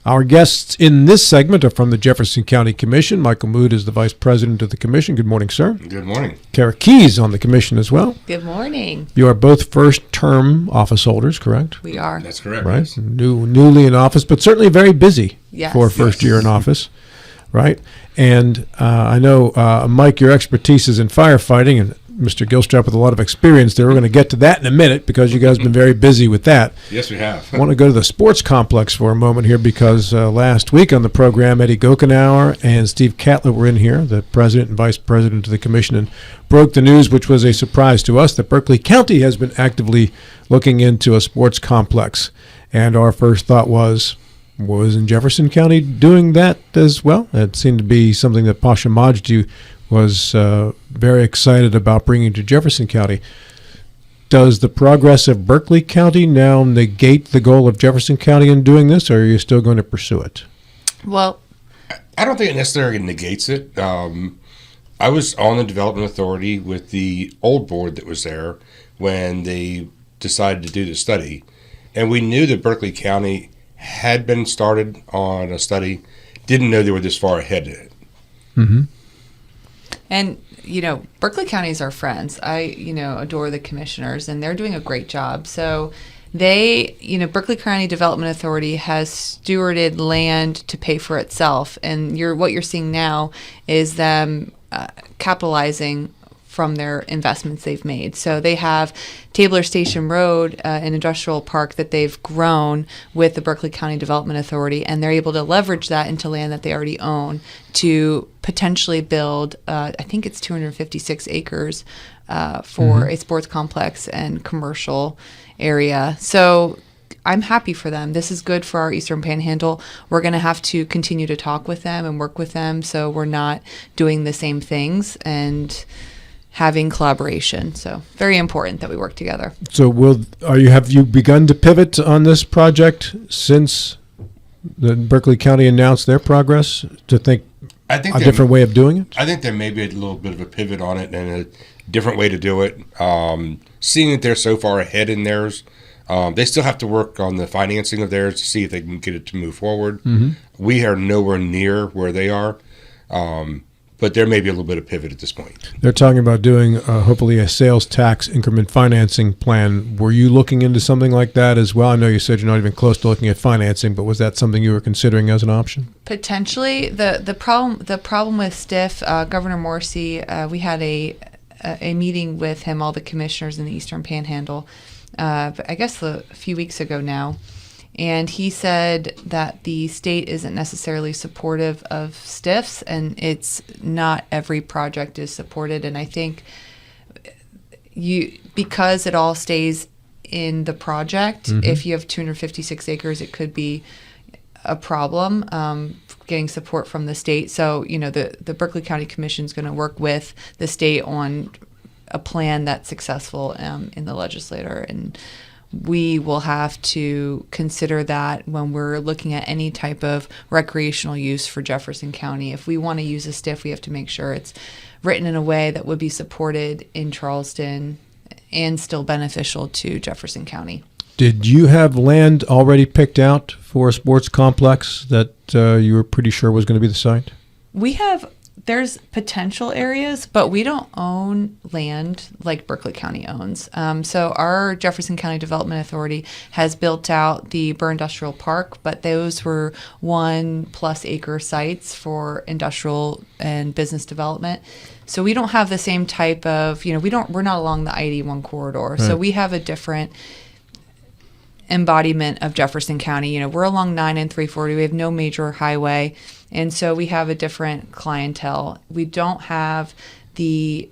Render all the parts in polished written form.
Our guests in this segment are from the Jefferson County Commission. Michael Mood is the Vice President of the Commission. Good morning, sir. Good morning. Cara Keys on the Commission as well. Good morning. You are both first-term office holders, correct? We are. That's correct. Right. Yes. Newly in office, but certainly very busy for first year in office, right? And I know, Mike, your expertise is in firefighting, and Mr. Gilstrap with a lot of experience there. We're going to get to that in a minute because you guys have been very busy with that. Yes, we have. I want to go to the sports complex for a moment here because last week on the program, Eddie Gokenauer and Steve Catlett were in here, the president and vice president of the commission, and broke the news, which was a surprise to us, that Berkeley County has been actively looking into a sports complex. And our first thought was in Jefferson County doing that as well? That seemed to be something that Pasha Majdi was very excited about bringing to Jefferson County. Does the progress of Berkeley County now negate the goal of Jefferson County in doing this, or are you still going to pursue it? Well, I don't think it necessarily negates it. I was on the development authority with the old board that was there when they decided to do the study. And we knew that Berkeley County had been started on a study, didn't know they were this far ahead of it. Mm-hmm. And, Berkeley County is our friends. I, adore the commissioners, and they're doing a great job. So they, Berkeley County Development Authority has stewarded land to pay for itself. And what you're seeing now is them capitalizing from their investments they've made. So they have Tabler Station Road, an industrial park that they've grown with the Berkeley County Development Authority, and they're able to leverage that into land that they already own to potentially build, I think it's 256 acres for a sports complex and commercial area. So I'm happy for them. This is good for our Eastern Panhandle. We're going to have to continue to talk with them and work with them so we're not doing the same things and having collaboration. So very important that we work together. So have you begun to pivot on this project since the Berkeley County announced their progress to think a different way of doing it? I think there may be a little bit of a pivot on it and a different way to do it. Seeing that they're so far ahead in theirs, they still have to work on the financing of theirs to see if they can get it to move forward. Mm-hmm. We are nowhere near where they are. But there may be a little bit of pivot at this point. They're talking about doing, hopefully, a sales tax increment financing plan. Were you looking into something like that as well? I know you said you're not even close to looking at financing, but was that something you were considering as an option? Potentially. The problem with STIF, Governor Morrissey, we had a meeting with him, all the commissioners in the Eastern Panhandle, I guess a few weeks ago now. And he said that the state isn't necessarily supportive of STIFs, and it's not every project is supported. And I think because it all stays in the project, if you have 256 acres, it could be a problem getting support from the state. So, the Berkeley County Commission is going to work with the state on a plan that's successful in the legislature, and we will have to consider that when we're looking at any type of recreational use for Jefferson County. If we want to use a STIF, we have to make sure it's written in a way that would be supported in Charleston and still beneficial to Jefferson County. Did you have land already picked out for a sports complex that you were pretty sure was going to be the site? There's potential areas, but we don't own land like Berkeley County owns. So our Jefferson County Development Authority has built out the Burr Industrial Park, but those were 1+ acre sites for industrial and business development. So we don't have the same type of, we're not along the I-81 corridor. Right. So we have a different embodiment of Jefferson County. We're along 9 and 340. We have no major highway. And so we have a different clientele. We don't have the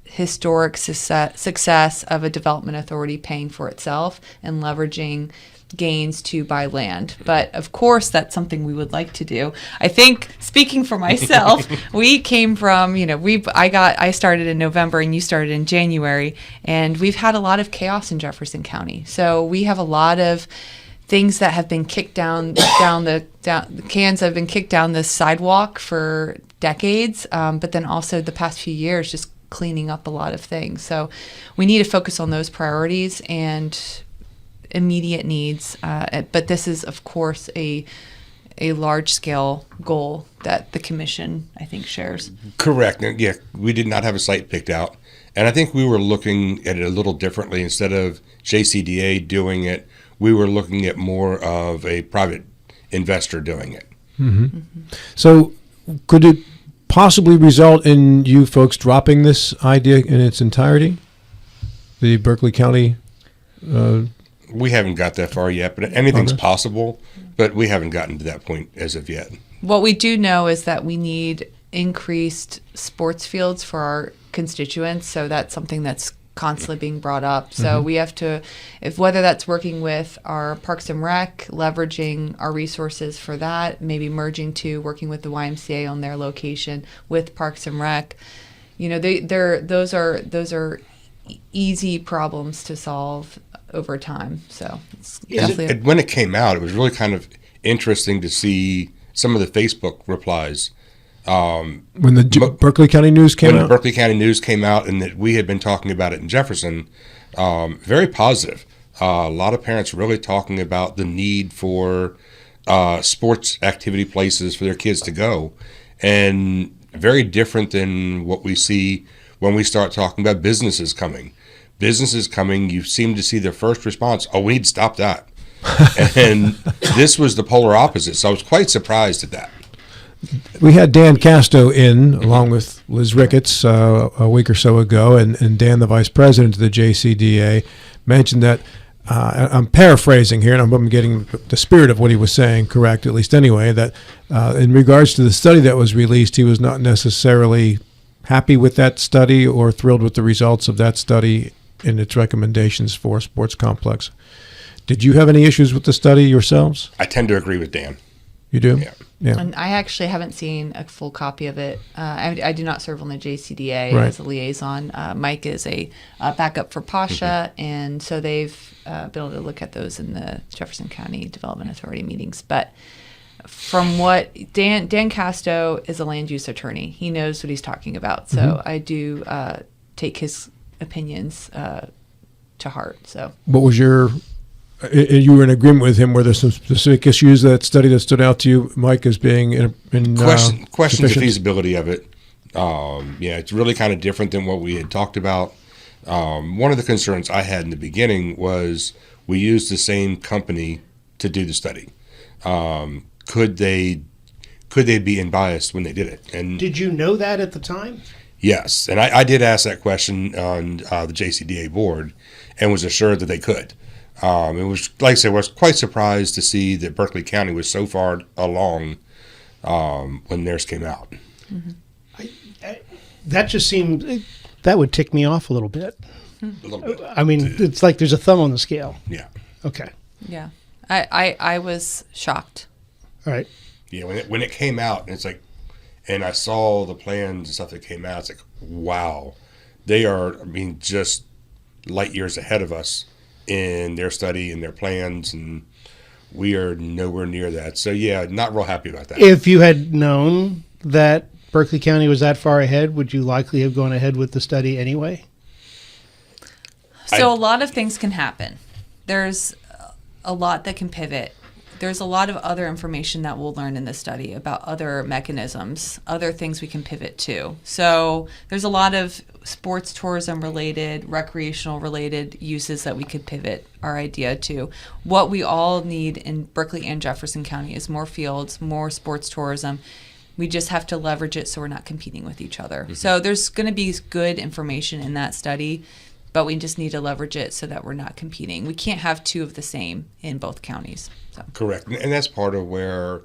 historic success of a development authority paying for itself and leveraging gains to buy land. But of course, that's something we would like to do. I think, speaking for myself, we came from, I started in November and you started in January, and we've had a lot of chaos in Jefferson County. So we have a lot of things that have been kicked down the cans have been kicked down the sidewalk for decades, but then also the past few years just cleaning up a lot of things. So we need to focus on those priorities and immediate needs. But this is, of course, a a large scale goal that the commission, I think, shares. Correct. Yeah, we did not have a site picked out. And I think we were looking at it a little differently. Instead of JCDA doing it, we were looking at more of a private investor doing it. So could it possibly result in you folks dropping this idea in its entirety? The Berkeley County? We haven't got that far yet, but anything's possible, but we haven't gotten to that point as of yet. What we do know is that we need increased sports fields for our constituents, so that's something that's constantly being brought up. So we have to, whether that's working with our Parks and Rec, leveraging our resources for that, maybe merging to working with the YMCA on their location with Parks and Rec. Those are easy problems to solve over time. So it's definitely When it came out, it was really kind of interesting to see some of the Facebook replies. When the Berkeley County News came When out? the Berkeley County News came out and that we had been talking about it in Jefferson, very positive. A lot of parents really talking about the need for sports activity places for their kids to go. And very different than what we see when we start talking about businesses coming. Businesses coming, you seem to see their first response, oh, we need to stop that. And this was the polar opposite. So I was quite surprised at that. We had Dan Casto in, along with Liz Ricketts, a week or so ago, and Dan, the vice president of the JCDA, mentioned that, I'm paraphrasing here, and I'm getting the spirit of what he was saying correct, at least anyway, that in regards to the study that was released, he was not necessarily happy with that study or thrilled with the results of that study and its recommendations for a sports complex. Did you have any issues with the study yourselves? I tend to agree with Dan. You do? Yeah. And I actually haven't seen a full copy of it. I do not serve on the JCDA Right. as a liaison. Mike is a backup for Pasha, and so they've been able to look at those in the Jefferson County Development Authority meetings. But from what Dan Casto is a land use attorney, he knows what he's talking about. So I do take his opinions to heart. So What was your... You were in agreement with him. Were there some specific issues that study that stood out to you, Mike, as being Question the sufficient? feasibility of it. It's really kind of different than what we had talked about. One of the concerns I had in the beginning was we used the same company to do the study. Could they be unbiased when they did it? And Did you know that at the time? yes, and I did ask that question on the JCDA board, and was assured that they could. It was, like I said, I was quite surprised to see that Berkeley County was so far along when theirs came out. That just seemed, that would tick me off a little bit. A little bit. I mean, it's like there's a thumb on the scale. Yeah. Okay. yeah, I was shocked. All right. Yeah, when it came out, and it's like, and I saw the plans and stuff that came out, it's like, wow, they are, just light years ahead of us in their study and their plans, and we are nowhere near that. So yeah, not real happy about that. If you had known that Berkeley County was that far ahead, would you likely have gone ahead with the study anyway? So a lot of things can happen. There's a lot that can pivot. There's a lot of other information that we'll learn in this study about other mechanisms, other things we can pivot to. So there's a lot of sports tourism related, recreational related uses that we could pivot our idea to. What we all need in Berkeley and Jefferson County is more fields, more sports tourism. We just have to leverage it so we're not competing with each other. So there's going to be good information in that study, but we just need to leverage it so that we're not competing. We can't have two of the same in both counties. So. Correct, and that's part of where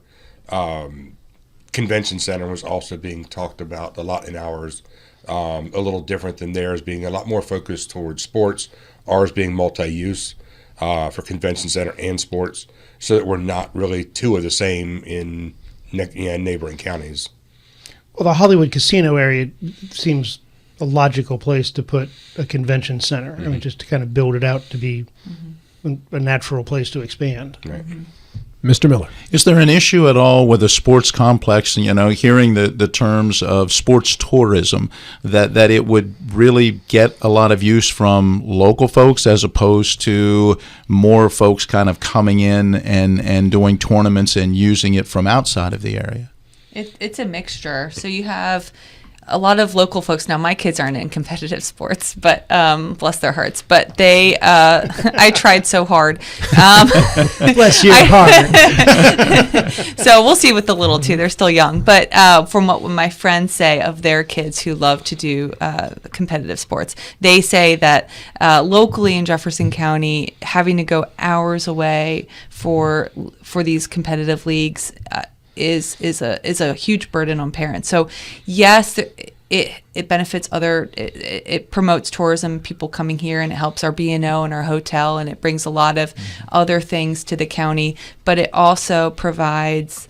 convention center was also being talked about a lot in ours. A little different than theirs, being a lot more focused towards sports. Ours being multi-use for convention center and sports, so that we're not really two of the same in neighboring counties. Well, the Hollywood casino area seems a logical place to put a convention center. I mean, just to kind of build it out to be a natural place to expand. Right. Mr. Miller. Is there an issue at all with a sports complex, hearing the terms of sports tourism, that it would really get a lot of use from local folks as opposed to more folks kind of coming in and doing tournaments and using it from outside of the area? It's a mixture. So you have a lot of local folks. Now, my kids aren't in competitive sports, but bless their hearts. But they, I tried so hard. Bless your heart. So we'll see with the little two. They're still young. But from what my friends say of their kids who love to do competitive sports, they say that locally in Jefferson County, having to go hours away for these competitive leagues is a huge burden on parents. So yes, it benefits it promotes tourism, people coming here, and it helps our B&O and our hotel, and it brings a lot of other things to the county, but it also provides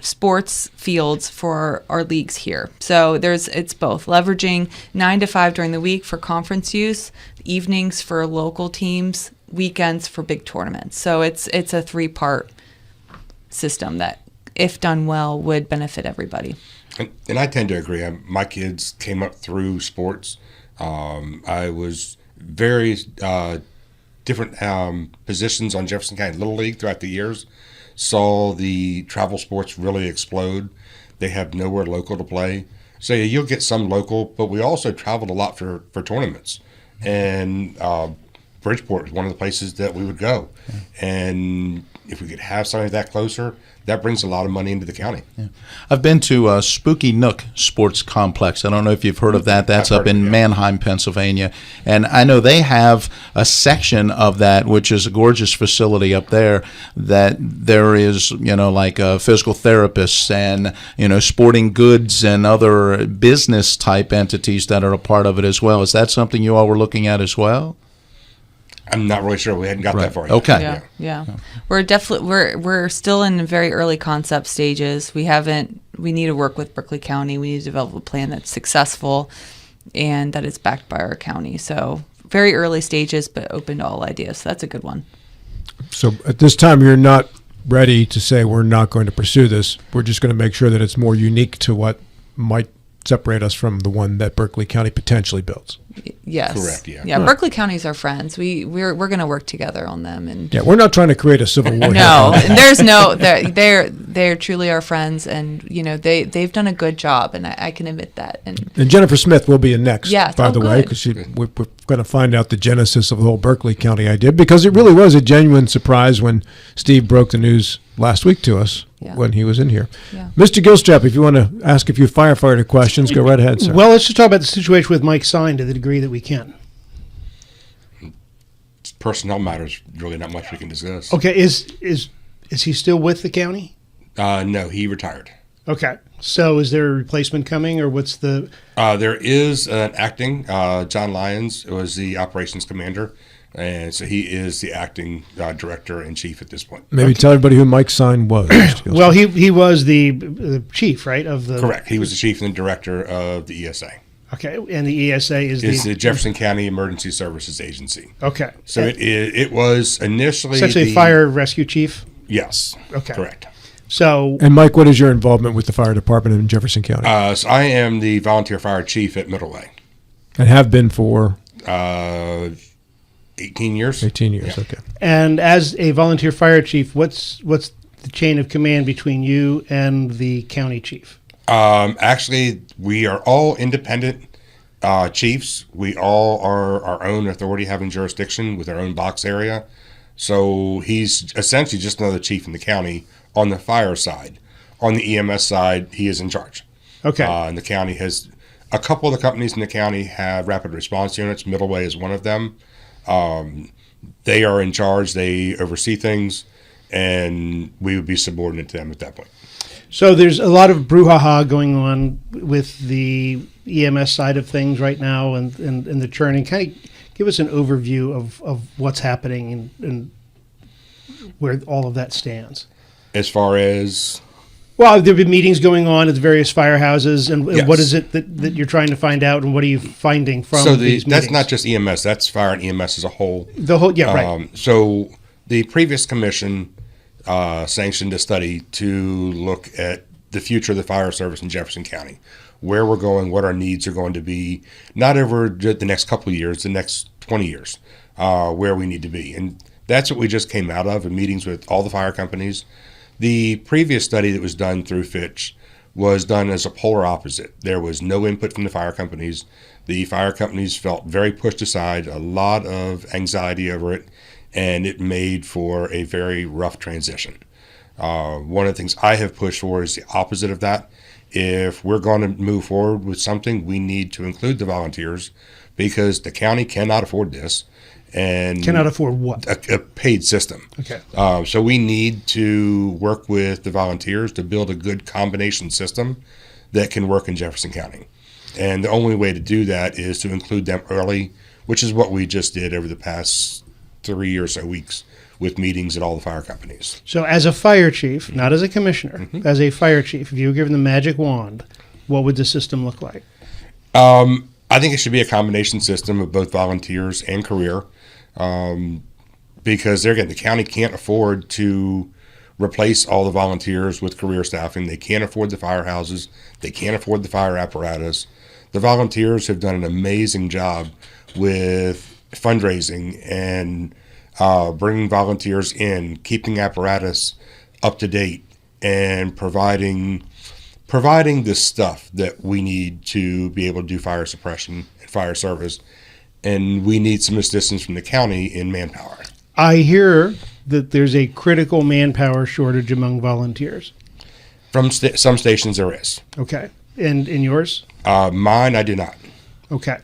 sports fields for our leagues here. So it's both leveraging 9 to 5 during the week for conference use, evenings for local teams, weekends for big tournaments. So it's a 3-part system that, if done well, would benefit everybody. And I tend to agree. My kids came up through sports. I was very different positions on Jefferson County Little League throughout the years. Saw the travel sports really explode. They have nowhere local to play. So yeah, you'll get some local, but we also traveled a lot for tournaments. And Bridgeport is one of the places that we would go. And if we could have something that closer, that brings a lot of money into the county. Yeah. I've been to Spooky Nook Sports Complex. I don't know if you've heard of that. That's up in Mannheim, Pennsylvania. And I know they have a section of that, which is a gorgeous facility up there, that there is, like physical therapists and, sporting goods and other business type entities that are a part of it as well. Is that something you all were looking at as well? I'm not really sure. We hadn't got that far yet. Okay. Yeah. We're still in very early concept stages. We need to work with Berkeley County. We need to develop a plan that's successful and that is backed by our county. So very early stages, but open to all ideas. So that's a good one. So at this time, you're not ready to say we're not going to pursue this. We're just going to make sure that it's more unique to what might separate us from the one that Berkeley County potentially builds. Yes. Correct, yeah. Yeah, Berkeley County's our friends. We're going to work together on them. And yeah, we're not trying to create a civil war. No, and there's no, they're truly our friends, and they've done a good job, and I can admit that. And Jennifer Smith will be in next, yeah, by the way, good. because we're going to find out the genesis of the whole Berkeley County idea, because it really was a genuine surprise when Steve broke the news last week to us when he was in here. Yeah. Mr. Gilstrap, if you want to ask a few firefighter questions, go right ahead, sir. Well, let's just talk about the situation with Mike Sign to the degree that we can. Personnel matters, really not much we can discuss. Okay, is he still with the county? No, he retired. Okay, so is there a replacement coming, or what's the... There is an acting. John Lyons was the operations commander, and so he is the acting director-in-chief at this point. Maybe tell everybody who Mike Sign was. Well, he was the chief, right? Correct. He was the chief and the director of the ESA. Okay, and the ESA is the Jefferson County Emergency Services Agency. Okay. So it was initially essentially fire rescue chief? Yes. Okay. Correct. So, and Mike, what is your involvement with the fire department in Jefferson County? So I am the volunteer fire chief at Middleway. And have been for? 18 years. 18 years, yeah. Okay. And as a volunteer fire chief, what's the chain of command between you and the county chief? Actually, we are all independent chiefs. We all are our own authority, having jurisdiction with our own box area. So he's essentially just another chief in the county on the fire side. On the EMS side, he is in charge. Okay. And the county has a couple of the companies in the county have rapid response units. Middleway is one of them. They are in charge. They oversee things, and we would be subordinate to them at that point. So there's a lot of brouhaha going on with the EMS side of things right now and the churning. Kind of give us an overview of what's happening and where all of that stands. As far as? Well, there have been meetings going on at the various firehouses, and yes. What is it that you're trying to find out, and what are you finding from these meetings? That's not just EMS. That's fire and EMS as a whole. The whole, yeah, right. So the previous commission sanctioned a study to look at the future of the fire service in Jefferson County, where we're going, what our needs are going to be, not over the next couple of years, the next 20 years, where we need to be. And that's what we just came out of in meetings with all the fire companies. The previous study that was done through Fitch was done as a polar opposite. There was no input from the fire companies. The fire companies felt very pushed aside, a lot of anxiety over it, and it made for a very rough transition. One of the things I have pushed for is the opposite of that. If we're going to move forward with something, we need to include the volunteers, because the county cannot afford this. And Cannot afford what? A paid system. Okay. So we need to work with the volunteers to build a good combination system that can work in Jefferson County. And the only way to do that is to include them early, which is what we just did over the past 3 or so weeks with meetings at all the fire companies. So as a fire chief, not as a commissioner, as a fire chief, if you were given the magic wand, what would the system look like? I think it should be a combination system of both volunteers and career, because there again, the county can't afford to replace all the volunteers with career staffing. They can't afford the firehouses. They can't afford the fire apparatus. The volunteers have done an amazing job with fundraising and bringing volunteers in, keeping apparatus up to date, and providing the stuff that we need to be able to do fire suppression and fire service. And we need some assistance from the county in manpower. I hear that there's a critical manpower shortage among volunteers. From some stations there is. Okay. And in yours? Mine, I do not. Okay.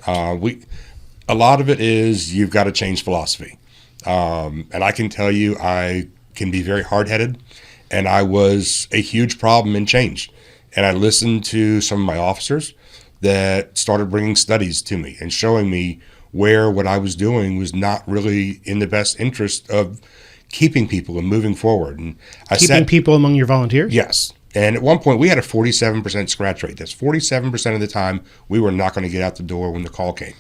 A lot of it is you've got to change philosophy. And I can tell you I can be very hard-headed, and I was a huge problem in change. And I listened to some of my officers that started bringing studies to me and showing me where what I was doing was not really in the best interest of keeping people and moving forward. And Keeping people among your volunteers? Yes. And at one point, we had a 47% scratch rate. That's 47% of the time we were not going to get out the door when the call came.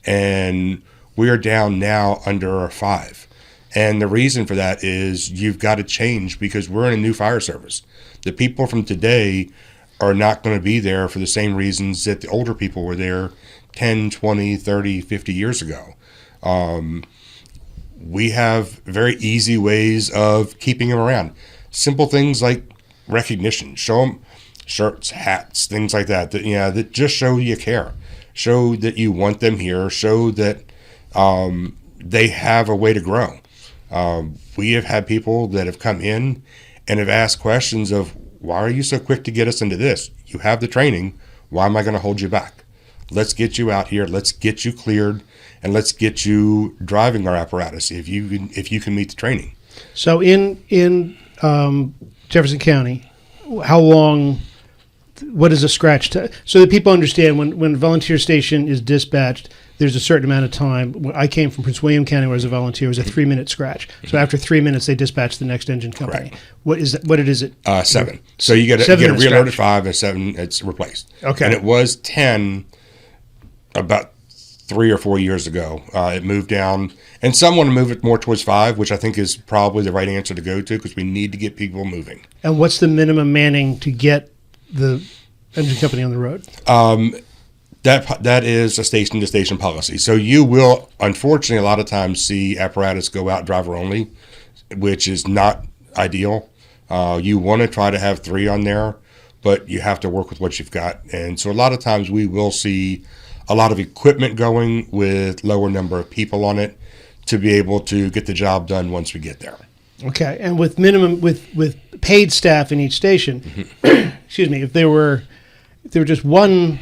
And we are down now under a 5. And the reason for that is you've got to change, because we're in a new fire service. The people from today are not going to be there for the same reasons that the older people were there 10, 20, 30, 50 years ago. We have very easy ways of keeping them around. Simple things like recognition. Show them shirts, hats, things like that, that just show you care. Show that you want them here. Show that they have a way to grow. We have had people that have come in and have asked questions of, why are you so quick to get us into this? You have the training. Why am I going to hold you back? Let's get you out here. Let's get you cleared, and let's get you driving our apparatus if you can meet the training. So in Jefferson County, how long? What is a scratch time? So that people understand, when a volunteer station is dispatched, there's a certain amount of time. When I came from Prince William County, where I was a volunteer, it was a 3-minute scratch. So after 3 minutes, they dispatch the next engine company. Correct. What is it? What is it? 7. So you get a 7-minute reload at scratch. 5, at 7 it's replaced. Okay. And it was 10 about 3 or 4 years ago. It moved down, and some want to move it more towards 5, which I think is probably the right answer to go to, because we need to get people moving. And what's the minimum manning to get the engine company on the road? That is a station-to-station policy. So you will, unfortunately, a lot of times see apparatus go out driver only, which is not ideal. You want to try to have 3 on there, but you have to work with what you've got. And so a lot of times we will see a lot of equipment going with lower number of people on it to be able to get the job done once we get there. Okay, and with paid staff in each station, excuse me, if there were just one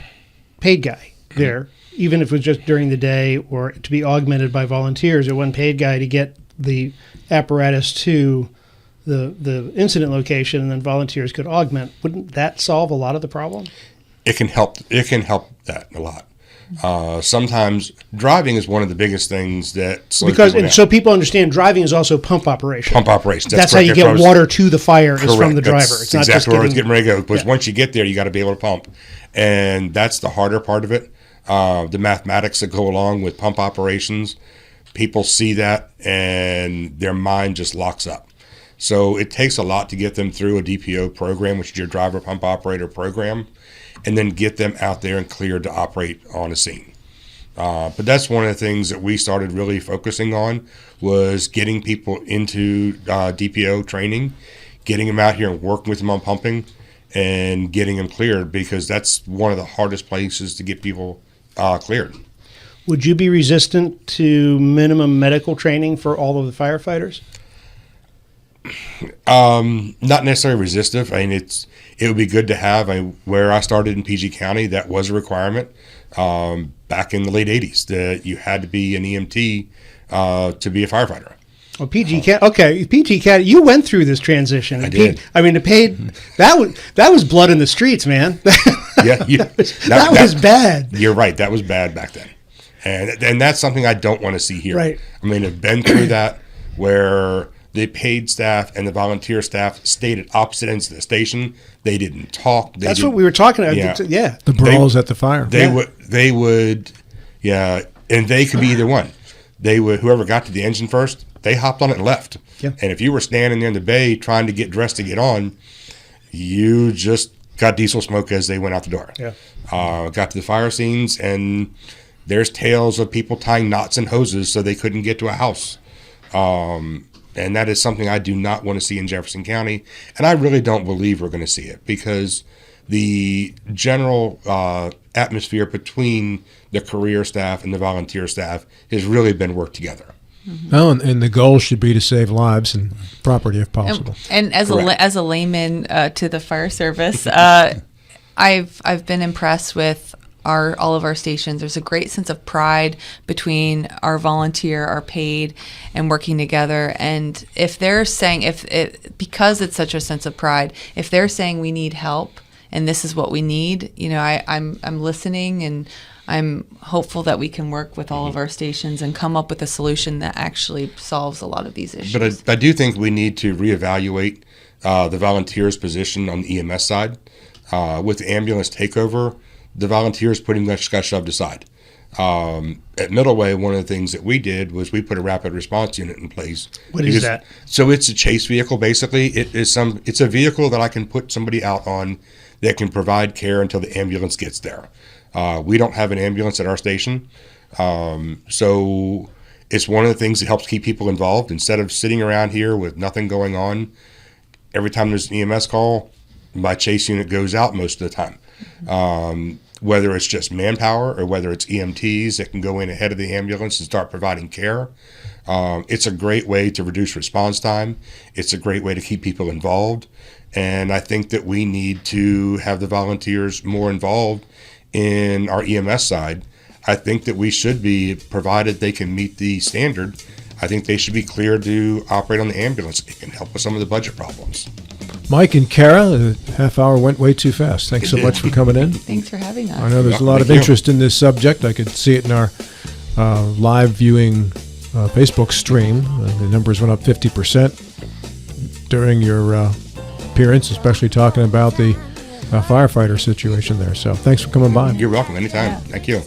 paid guy there, even if it was just during the day, or to be augmented by volunteers, or one paid guy to get the apparatus to the incident location, and then volunteers could augment, wouldn't that solve a lot of the problem? It can help that a lot. Sometimes driving is one of the biggest things that slows Because people and down. so people understand driving is also pump operation. Pump operations. That's how you correct. get water to the fire is from Correct. the driver. That's It's not exactly just where I was getting ready to go. Because Yeah. once you get there, you got to be able to pump, and that's the harder part of it. The mathematics that go along with pump operations, people see that and their mind just locks up. So it takes a lot to get them through a DPO program, which is your driver pump operator program, and then get them out there and cleared to operate on a scene. But that's one of the things that we started really focusing on, was getting people into DPO training, getting them out here and working with them on pumping, and getting them cleared, because that's one of the hardest places to get people cleared. Would you be resistant to minimum medical training for all of the firefighters? Not necessarily resistive. I mean, it would be good to have. Where I started in PG County, that was a requirement back in the late 80s, that you had to be an EMT to be a firefighter. Well, PG County. Okay, PG County. You went through this transition. I did. The paid. That was blood in the streets, man. Yeah, that was bad. You're right. That was bad back then, and that's something I don't want to see here. Right. I mean, I've been through that, where the paid staff and the volunteer staff stayed at opposite ends of the station. They didn't talk. That's what we were talking about. Yeah. The brawls at the fire. They would, and they could be either one. They would, whoever got to the engine first, they hopped on it and left. Yeah. And if you were standing there in the bay trying to get dressed to get on, you just got diesel smoke as they went out the door. Yeah. Got to the fire scenes, and there's tales of people tying knots and hoses so they couldn't get to a house. And that is something I do not want to see in Jefferson County. And I really don't believe we're going to see it, because the general atmosphere between the career staff and the volunteer staff has really been worked together. Oh, and the goal should be to save lives and property if possible. And as a layman to the fire service, I've been impressed with all of our stations. There's a great sense of pride between our volunteer, our paid, and working together. And if they're saying, because it's such a sense of pride, if they're saying we need help and this is what we need, I'm listening, and I'm hopeful that we can work with all of our stations and come up with a solution that actually solves a lot of these issues. But I do think we need to reevaluate the volunteers' position on the EMS side. With the ambulance takeover, the volunteers pretty much got shoved aside. At Middleway, one of the things that we did was we put a rapid response unit in place. What is that? So it's a chase vehicle, basically. It's a vehicle that I can put somebody out on that can provide care until the ambulance gets there. We don't have an ambulance at our station. So it's one of the things that helps keep people involved. Instead of sitting around here with nothing going on, every time there's an EMS call, my chase unit goes out most of the time. Whether it's just manpower or whether it's EMTs that can go in ahead of the ambulance and start providing care. It's a great way to reduce response time. It's a great way to keep people involved. And I think that we need to have the volunteers more involved in our EMS side. I think that we should be, provided they can meet the standard, I think they should be cleared to operate on the ambulance. It can help with some of the budget problems. Mike and Cara, the half hour went way too fast. Thanks so much for coming in. Thanks for having us. I know there's a lot of interest in this subject. I could see it in our live viewing Facebook stream. The numbers went up 50% during your appearance, especially talking about the firefighter situation there. So thanks for coming by. You're welcome. Anytime. Yeah. Thank you.